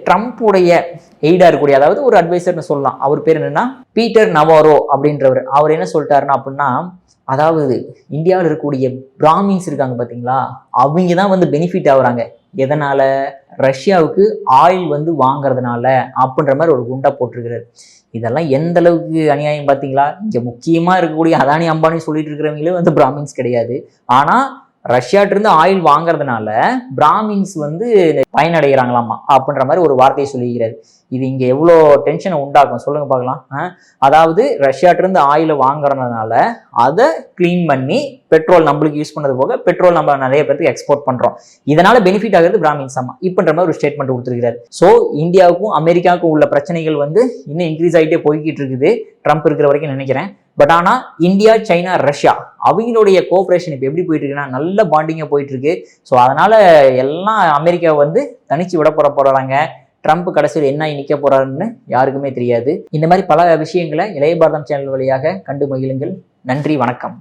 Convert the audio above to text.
Trump உடைய எய்டா இருக்கக்கூடிய, அதாவது ஒரு அட்வைசர்னு சொல்லலாம். அவர் பேர் என்னன்னா பீட்டர் நவாரோ அப்படின்றவர். அவர் என்ன சொல்லிட்டாருன்னா அப்படின்னா, அதாவது இந்தியாவில் இருக்கக்கூடிய பிராமின்ஸ் இருக்காங்க பார்த்தீங்களா, அவங்க தான் வந்து பெனிஃபிட் ஆகுறாங்க. எதனால? ரஷ்யாவுக்கு ஆயில் வந்து வாங்குறதுனால அப்படின்ற மாதிரி ஒரு குண்டா போட்டிருக்கிறாரு. இதெல்லாம் எந்த அளவுக்கு அநியாயம் பார்த்தீங்களா? இங்க முக்கியமா இருக்கக்கூடிய அதானி அம்பானி சொல்லிட்டு இருக்கிறவங்களே வந்து பிராமின்ஸ் கிடையாது. ஆனா ரஷ்யாட்ட இருந்து ஆயில் வாங்குறதுனால பிராமின்ஸ் வந்து பயனடைகிறாங்களாமா அப்படின்ற மாதிரி ஒரு வார்த்தையை சொல்லிக்கிறாரு. இது இங்க எவ்வளோ டென்ஷனை உண்டாக்கும் சொல்லுங்க பார்க்கலாம். அதாவது ரஷ்யாட்ட இருந்து ஆயில வாங்குறதுனால அதை கிளீன் பண்ணி பெட்ரோல் நம்மளுக்கு யூஸ் பண்ணது போக பெட்ரோல் நம்ம நிறைய பேருக்கு எக்ஸ்போர்ட் பண்றோம். இதனால பெனிஃபிட் ஆகுறது பிராமின்ஸ் அம்மா இப்பன்ற மாதிரி ஒரு ஸ்டேட்மெண்ட் கொடுத்துருக்காரு. ஸோ இந்தியாவுக்கும் அமெரிக்காவுக்கும் உள்ள பிரச்சனைகள் வந்து இன்னும் இன்க்ரீஸ் ஆகிட்டே போய்கிட்டு இருக்குது ட்ரம்ப் இருக்கிற வரைக்கும் நினைக்கிறேன். பட் ஆனா இந்தியா, சைனா, ரஷ்யா அவங்களுடைய கோஆபரேஷன் இப்போ எப்படி போயிட்டு இருக்குன்னா நல்ல பாண்டிங்கா போயிட்டு இருக்கு. ஸோ அதனால எல்லாம் அமெரிக்கா வந்து தனிச்சு விட போறாங்க. ட்ரம்ப் கடைசியில் என்ன நிற்க போறாருன்னு யாருக்குமே தெரியாது. இந்த மாதிரி பல விஷயங்களை இளைய பாரதம் சேனல் வழியாக கண்டு மகிழுங்கள். நன்றி, வணக்கம்.